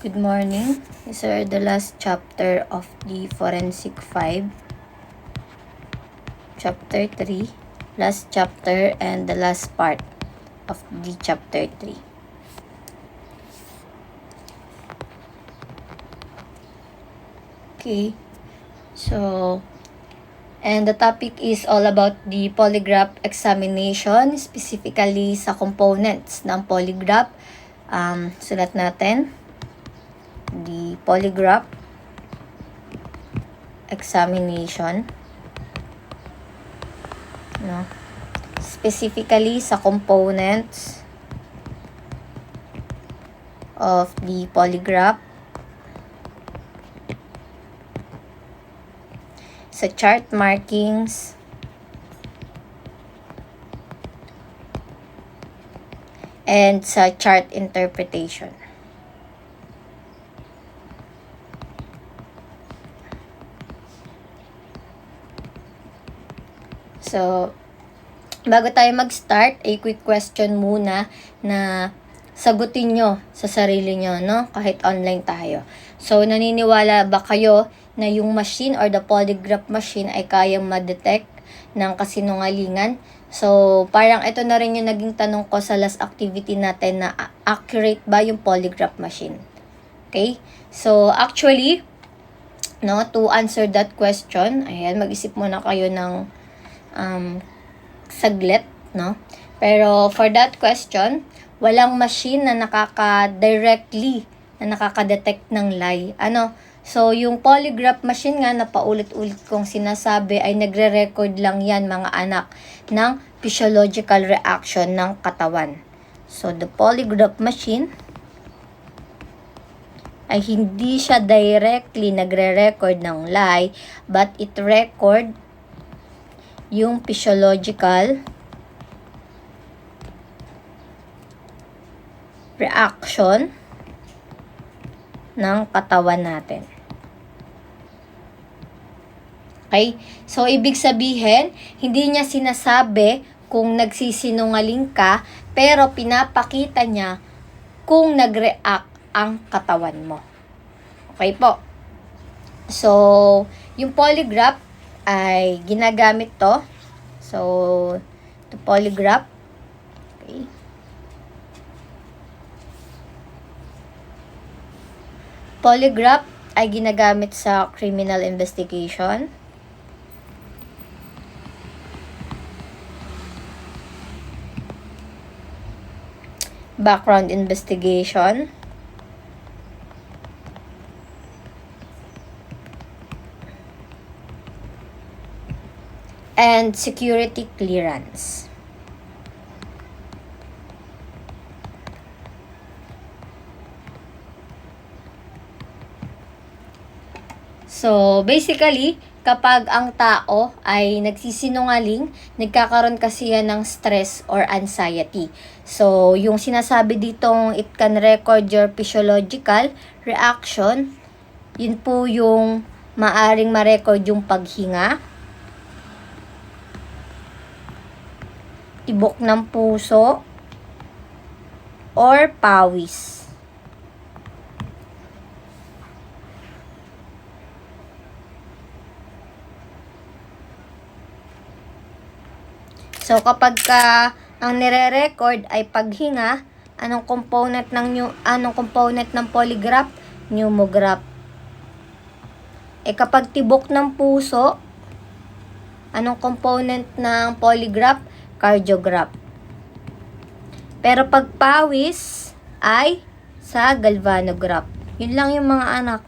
Good morning. These are the last chapter of the Forensic 5. Chapter 3. Last chapter and the last part of the chapter 3. Okay. So, and the topic is all about the polygraph examination, specifically sa components ng polygraph. Sulat natin. The polygraph examination, no? Specifically sa components of the polygraph, sa chart markings, and sa chart interpretation. So, bago tayo mag-start, a quick question muna na sagutin nyo sa sarili nyo, no? Kahit online tayo. So, naniniwala ba kayo na yung machine or the polygraph machine ay kayang ma-detect ng kasinungalingan? So, parang ito na rin yung naging tanong ko sa last activity natin na accurate ba yung polygraph machine? Okay? So, actually, no, to answer that question, ayan, mag-isip muna kayo ng saglit, no? Pero for that question, walang machine na nakaka-directly na nakaka-detect ng lie. So, yung polygraph machine nga na paulit-ulit kong sinasabi ay nagre-record lang yan, mga anak, ng physiological reaction ng katawan. So, the polygraph machine ay hindi siya directly nagre-record ng lie, but it record yung physiological reaction ng katawan natin. Okay? So, ibig sabihin, hindi niya sinasabi kung nagsisinungaling ka, pero pinapakita niya kung nag-react ang katawan mo. Okay po? So, yung polygraph ay ginagamit to. So, to polygraph. Okay. Polygraph ay ginagamit sa criminal investigation. Background investigation. And security clearance. So, basically, kapag ang tao ay nagsisinungaling, nagkakaroon kasi yan ng stress or anxiety. So, yung sinasabi ditong it can record your physiological reaction, yun po yung maaring ma-record yung paghinga, tibok ng puso, or pawis. So, kapag ang nire-record ay paghinga, anong component ng polygraph? Pneumograph. Kapag tibok ng puso, anong component ng polygraph? Cardiograph. Pero pag pawis ay sa galvanograph. Yun lang yung mga anak.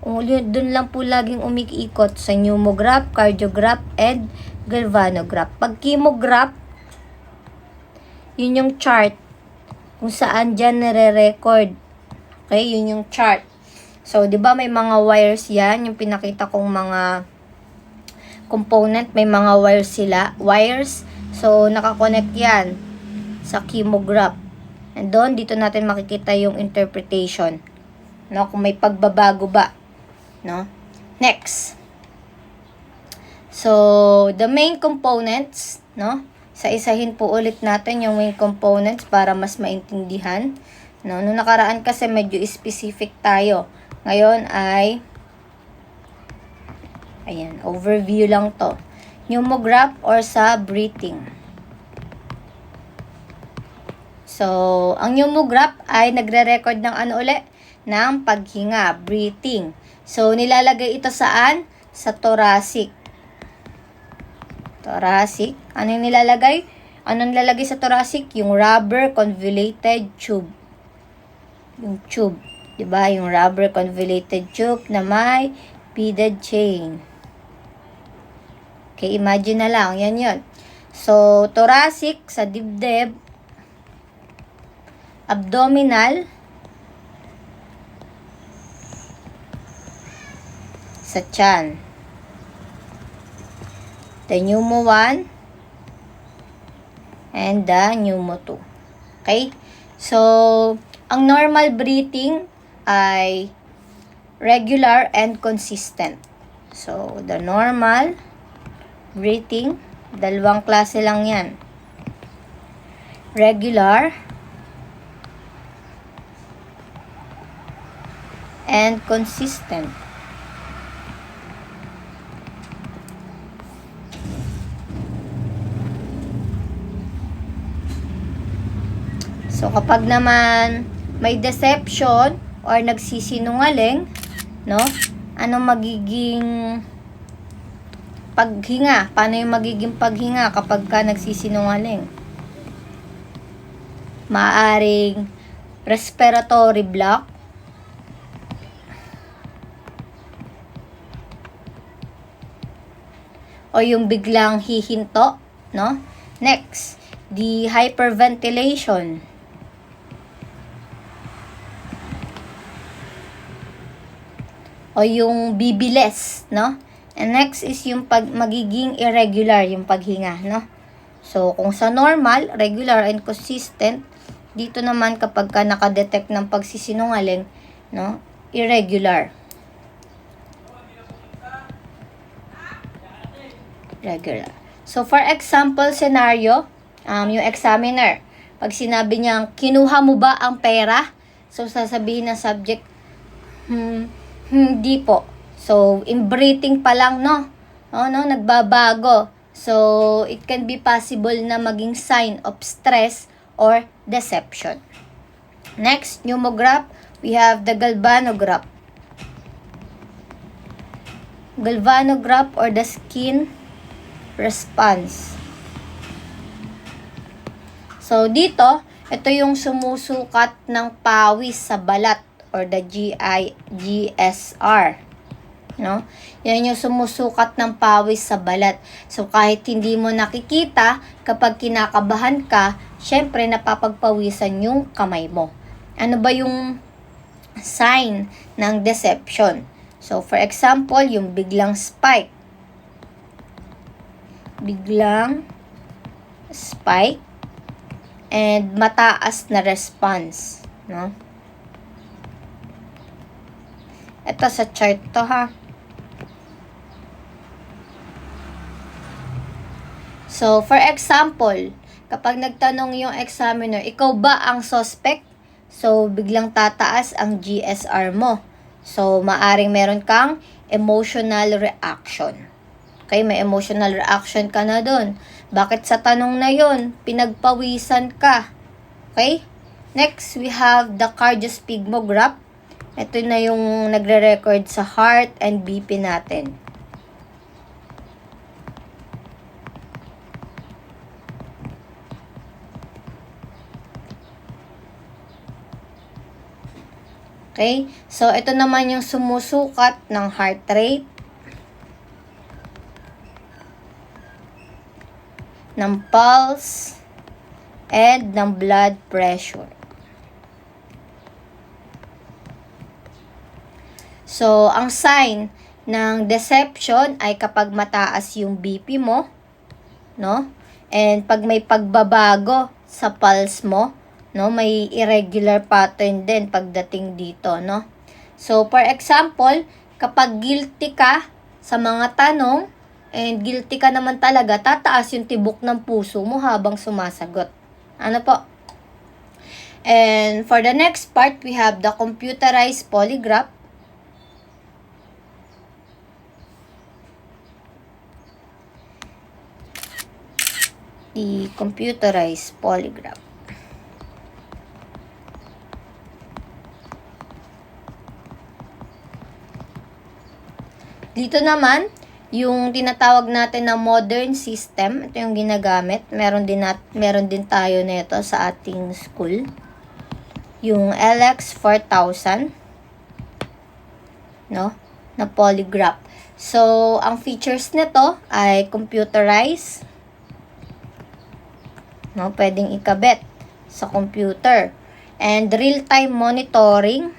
Doon lang po laging umiikot sa pneumograph, cardiograph, and galvanograph. Pag chemograph, yun yung chart kung saan dyan nare-record. Okay, yun yung chart. So, di ba may mga wires yan, yung pinakita kong mga component, may mga wires. So, nakakonect yan sa chemograph. And doon, dito natin makikita yung interpretation. No? Kung may pagbabago ba. No? Next. So, the main components, no? Sa isahin po ulit natin yung main components para mas maintindihan. No, nung nakaraan kasi medyo specific tayo. Ngayon ay ayan, overview lang to. Pneumograph or sa breathing. So, ang pneumograph ay nagre-record ng ano uli? Ng paghinga, breathing. So, nilalagay ito saan? Sa thoracic. Thoracic. Ano yung nilalagay? Ano nilalagay sa thoracic? Yung rubber convoluted tube. Yung tube. Diba? Yung rubber convoluted tube na may beaded chain. Okay, imagine na lang. Yan yun. So, thoracic sa dibdib. Abdominal sa tiyan. The pneumo 1 and the pneumo 2. Okay? So, ang normal breathing ay regular and consistent. So, the normal breathing, dalawang klase lang yan. Regular and consistent. So, kapag naman may deception or nagsisinungaling, no? Ano magiging paghinga? Paano yung magiging paghinga kapag ka nagsisinungaling? Maaring respiratory block, o yung biglang hihinto, no? Next, the hyperventilation. O yung bibilis, no? And next is yung magiging irregular, yung paghinga, no? So, kung sa normal, regular and consistent, dito naman kapag ka nakadetect ng pagsisinungaling, no? Irregular. Regular. So, for example scenario, yung examiner, pag sinabi niya, kinuha mo ba ang pera? So, sasabihin ng subject, hindi po. So, in breathing pa lang, no? Nagbabago. So, it can be possible na maging sign of stress or deception. Next, pneumograph, we have the galvanograph. Galvanograph or the skin response. So, dito, ito yung sumusukat ng pawis sa balat or the GSR. No? Yan yung sumusukat ng pawis sa balat. So, kahit hindi mo nakikita, kapag kinakabahan ka, syempre napapagpawisan yung kamay mo. Ano ba yung sign ng deception? So, for example, yung biglang spike. Biglang spike and mataas na response. No? Ito sa chart to ha. So, for example, kapag nagtanong yung examiner, ikaw ba ang suspect? So, biglang tataas ang GSR mo. So, maaring meron kang emotional reaction. Okay, may emotional reaction ka na dun. Bakit sa tanong na yun, pinagpawisan ka? Okay? Next, we have the cardiosphygmograph. Ito na yung nagre-record sa heart and BP natin. Okay? So, ito naman yung sumusukat ng heart rate, ng pulse, and ng blood pressure. So, ang sign ng deception ay kapag mataas yung BP mo, no? And pag may pagbabago sa pulse mo, no? May irregular pattern din pagdating dito, no? So, for example, kapag guilty ka sa mga tanong, and guilty ka naman talaga, tataas yung tibok ng puso mo habang sumasagot. Ano po? And for the next part, we have the computerized polygraph. The computerized polygraph. Dito naman, yung tinatawag natin na modern system, ito yung ginagamit. Meron din tayo nito sa ating school. Yung LX4000, no, na polygraph. So, ang features nito ay computerized, no, pwedeng ikabit sa computer, and real-time monitoring,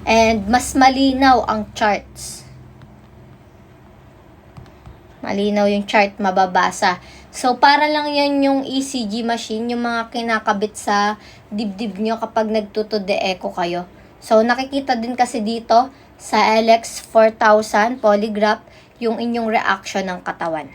and mas malinaw ang charts. Malinaw yung chart, mababasa. So, para lang yan yung ECG machine, yung mga kinakabit sa dibdib nyo kapag nagtutude-echo kayo. So, nakikita din kasi dito sa LX4000 polygraph yung inyong reaction ng katawan.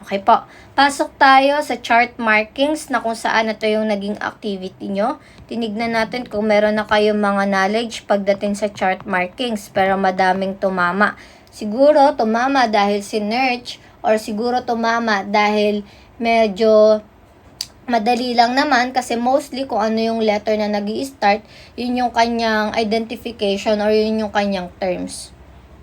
Okay po. Pasok tayo sa chart markings na kung saan ito yung naging activity nyo. Tinignan natin kung meron na kayong mga knowledge pagdating sa chart markings, pero madaming tumama. Siguro tumama dahil sinearch, or siguro tumama dahil medyo madali lang naman, kasi mostly kung ano yung letter na nag-i-start, yun yung kanyang identification or yun yung kanyang terms,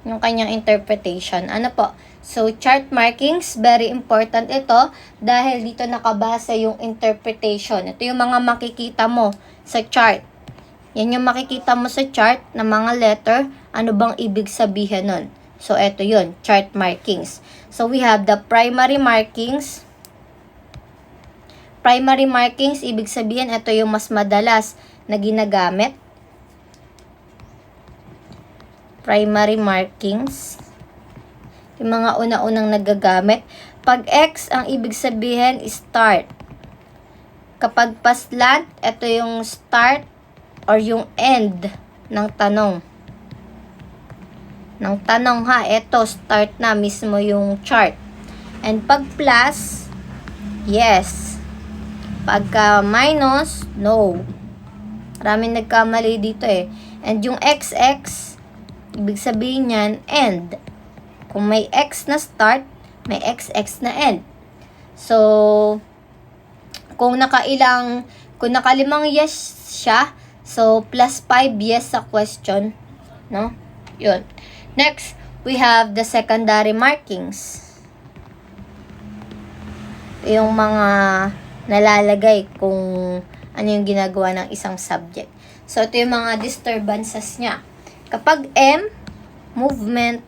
yung kanyang interpretation. Ano po? So, chart markings, very important ito dahil dito nakabasa yung interpretation. Ito yung mga makikita mo sa chart. Yan yung makikita mo sa chart na mga letter, ano bang ibig sabihin nun. So, ito yun, chart markings. So, we have the primary markings. Primary markings, ibig sabihin, ito yung mas madalas na ginagamit. Primary markings. Yung mga una-unang nagagamit. Pag X, ang ibig sabihin is start. Kapag paslant, ito yung start or yung end ng tanong. Ito, start na mismo yung chart. And pag plus, yes. Pagka minus, no. Maraming nagkamali dito eh. And yung XX, ibig sabihin yan, end. Kung may X na start, may XX na end. So, kung nakalimang yes siya, so plus 5 yes sa question, no? Yun. Next, we have the secondary markings. Yung mga nalalagay kung ano yung ginagawa ng isang subject. So, ito yung mga disturbances niya. Kapag M, movement,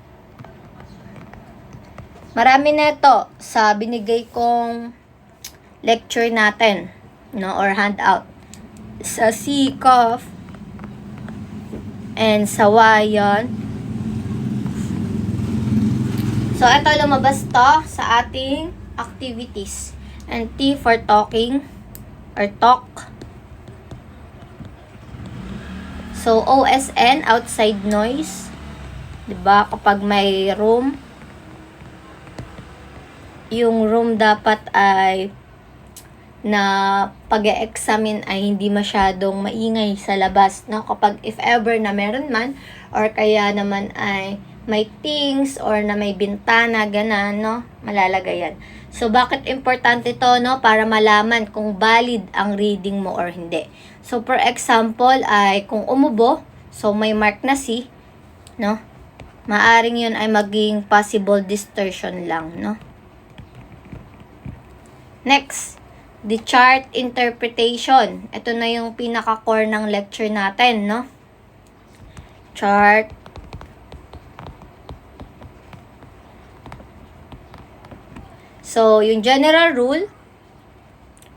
marami na ito sa binigay kong lecture natin, no, or handout. Sa C, cough, and sa Y, yun. So, ito lumabas to sa ating activities. And T for talking or talk. So, OSN, outside noise. Diba? Kapag may room, yung room dapat ay na pag-e-examine ay hindi masyadong maingay sa labas, no? Kapag if ever na meron man, or kaya naman ay may things or na may bintana, ganan, no? Malalagay yan. So, bakit importante to, no? Para malaman kung valid ang reading mo or hindi. So, for example, ay kung umubo, so may mark na C, no? Maaring yun ay maging possible distortion lang, no? Next, the chart interpretation. Ito na yung pinaka-core ng lecture natin, no? Chart. So, yung general rule,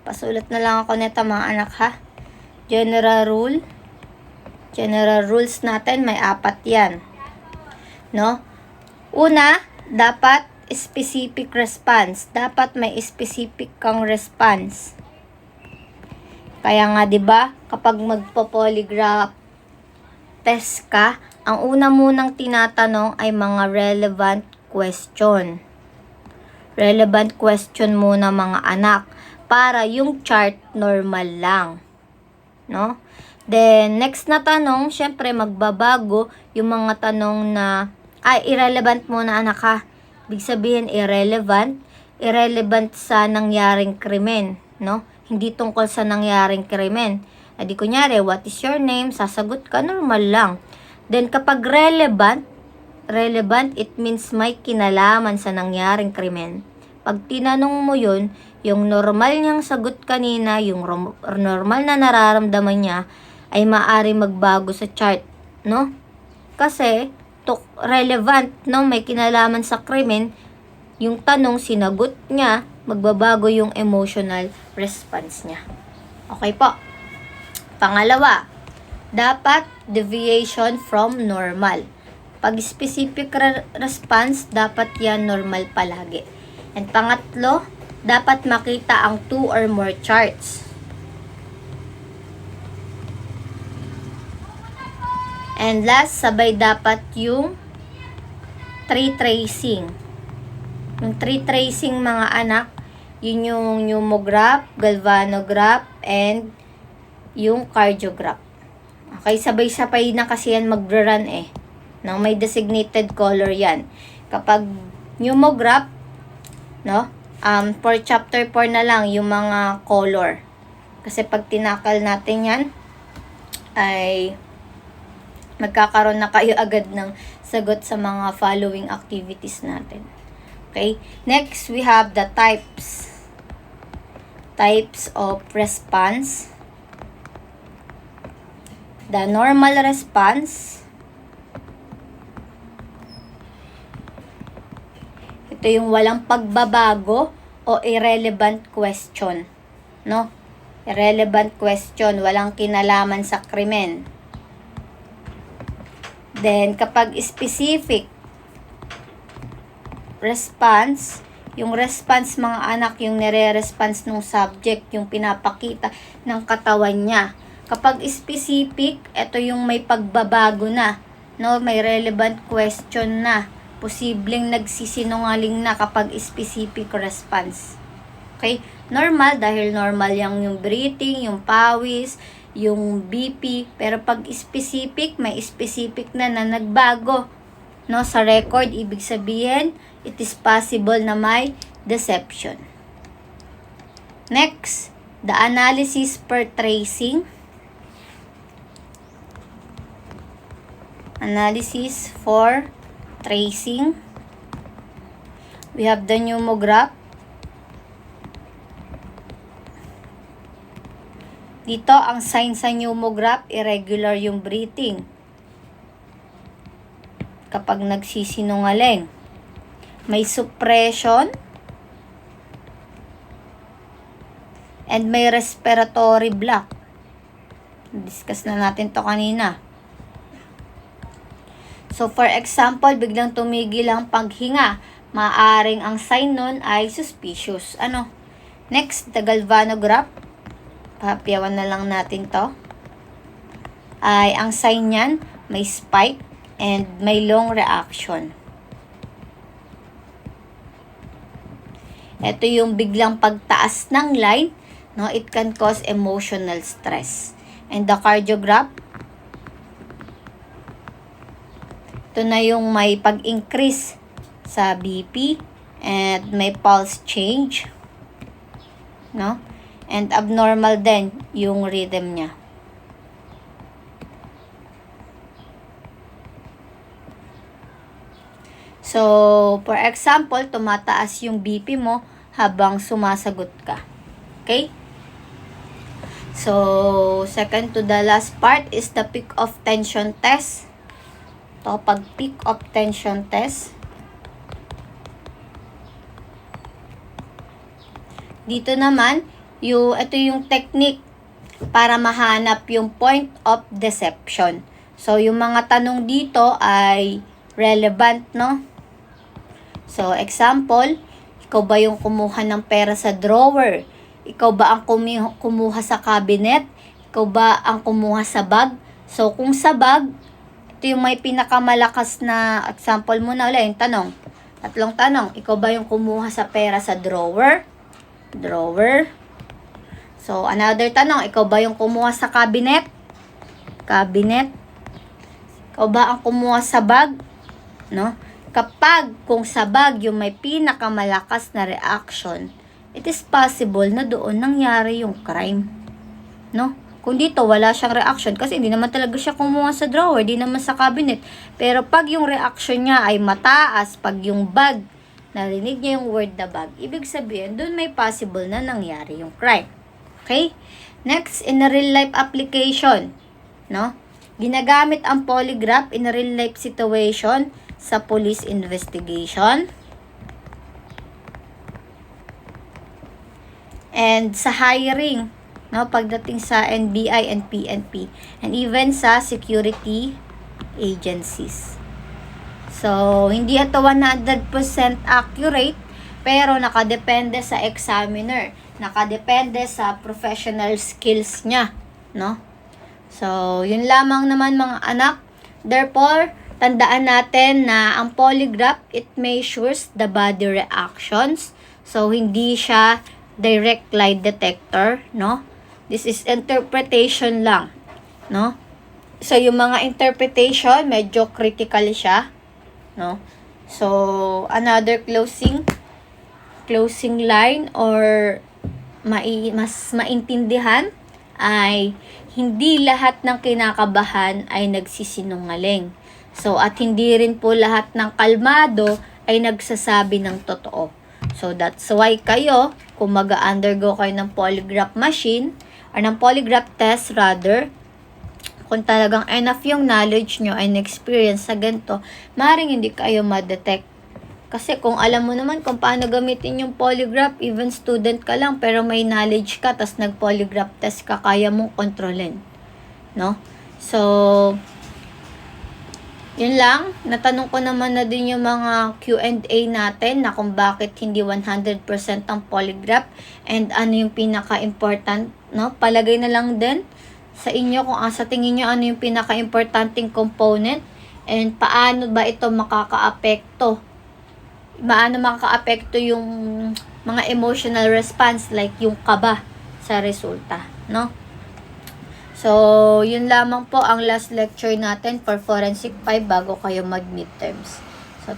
pasulat na lang ako nito mga anak ha. General rule. General rules natin, may 4 yan. No? Una, dapat specific response. Dapat may specific kang response. Kaya nga 'di ba, kapag magpo-polygraph test ka, ang una munang tinatanong ay mga relevant question. Relevant question muna mga anak para yung chart normal lang. No? Then, next na tanong, syempre magbabago yung mga tanong na, irrelevant muna anak ha. Ibig sabihin, irrelevant. Irrelevant sa nangyaring krimen, no? Hindi tungkol sa nangyaring krimen. Adi kunyari, what is your name? Sasagot ka, normal lang. Then, kapag relevant, it means may kinalaman sa nangyaring krimen. Pag tinanong mo yun, yung normal niyang sagot kanina, yung normal na nararamdaman niya, ay maaari magbago sa chart, no? Kasi, relevant, no? May kinalaman sa krimen, yung tanong sinagot niya, magbabago yung emotional response niya. Okay po. Pangalawa, dapat deviation from normal. Pag specific response, dapat yan normal palagi. And pangatlo, dapat makita ang 2 or more charts. And last, sabay dapat yung tree tracing. Yung tree tracing mga anak, yun yung pneumograph, galvanograph, and yung cardiograph. Okay, sabay-sabay na kasi yan mag-run nang may designated color yan. Kapag pneumograph, no? For chapter 4 na lang yung mga color. Kasi pag tinakal natin yan, ay magkakaroon na kayo agad ng sagot sa mga following activities natin. Okay? Next, we have the types. Types of response. The normal response. Ito yung walang pagbabago o irrelevant question. No? Irrelevant question, walang kinalaman sa krimen. Then, kapag specific response, yung response mga anak, yung nire-response ng subject, yung pinapakita ng katawan niya. Kapag specific, ito yung may pagbabago na, no? May relevant question na. Posibleng nagsisinungaling na kapag specific response. Okay? Normal, dahil normal yung breathing, yung pawis, yung BP. Pero pag specific, may specific na nagbago. No? Sa record, ibig sabihin, it is possible na may deception. Next, the analysis per tracing. Analysis for tracing. We have the pneumograph. Dito, ang sign sa pneumograph, irregular yung breathing. Kapag nagsisinungaling. May suppression. And may respiratory block. Discuss na natin to kanina. So, for example, biglang tumigil ang paghinga. Maaring ang sign nun ay suspicious. Ano? Next, the galvanograph. Pahapiawan na lang natin to. Ay, ang sign niyan, may spike and may long reaction. Ito yung biglang pagtaas ng line. No? It can cause emotional stress. And the cardiograph, ito na yung may pag-increase sa BP and may pulse change. No? And abnormal din yung rhythm niya. So, for example, tumataas yung BP mo habang sumasagot ka. Okay? So, second to the last part is the peak of tension test. Ito, pag peak of tension test. Dito naman, ito yung technique para mahanap yung point of deception. So, yung mga tanong dito ay relevant, no? So, example, ikaw ba yung kumuha ng pera sa drawer? Ikaw ba ang kumuha sa cabinet? Ikaw ba ang kumuha sa bag? So, kung sa bag, ito yung may pinakamalakas na example mo na ulit, yung tanong. Tatlong tanong, ikaw ba yung kumuha sa pera sa drawer? Drawer. So, another tanong, ikaw ba yung kumuha sa cabinet? Cabinet. Ikaw ba ang kumuha sa bag? No? Kapag kung sa bag yung may pinakamalakas na reaction, it is possible na doon nangyari yung crime. No? Kung dito wala siyang reaction kasi hindi naman talaga siya kumuha sa drawer, di naman sa cabinet. Pero pag yung reaction niya ay mataas, pag yung bag, narinig niya yung word na bag, ibig sabihin doon may possible na nangyari yung crime. Okay? Next, in a real life application, no? Ginagamit ang polygraph in a real life situation sa police investigation. And sa hiring, no, pagdating sa NBI and PNP, and even sa security agencies. So, hindi ito 100% accurate, pero nakadepende sa examiner, nakadepende sa professional skills niya, no? So, yun lamang naman mga anak. Therefore, tandaan natin na ang polygraph, it measures the body reactions. So, hindi siya direct lie detector, no? This is interpretation lang, no? So, yung mga interpretation, medyo critical siya, no? So, another closing line or mas maintindihan ay hindi lahat ng kinakabahan ay nagsisinungaling. So, at hindi rin po lahat ng kalmado ay nagsasabi ng totoo. So, that's why kayo, kung mag-undergo kayo ng polygraph machine, or ng polygraph test rather, kung talagang enough yung knowledge nyo and experience sa ganito, maaaring hindi kayo ma-detect. Kasi kung alam mo naman kung paano gamitin yung polygraph, even student ka lang, pero may knowledge ka, tas nag-polygraph test ka, kaya mong kontrolin. No? So, yun lang. Natanong ko naman na din yung mga Q&A natin na kung bakit hindi 100% ang polygraph and ano yung pinaka-important, no? Palagay na lang din sa inyo kung sa tingin nyo ano yung pinaka-importanting component and paano ba ito makaka-apekto yung mga emotional response like yung kaba sa resulta, no? So, yun lamang po ang last lecture natin for Forensic 5 bago kayo mag-midterms. So,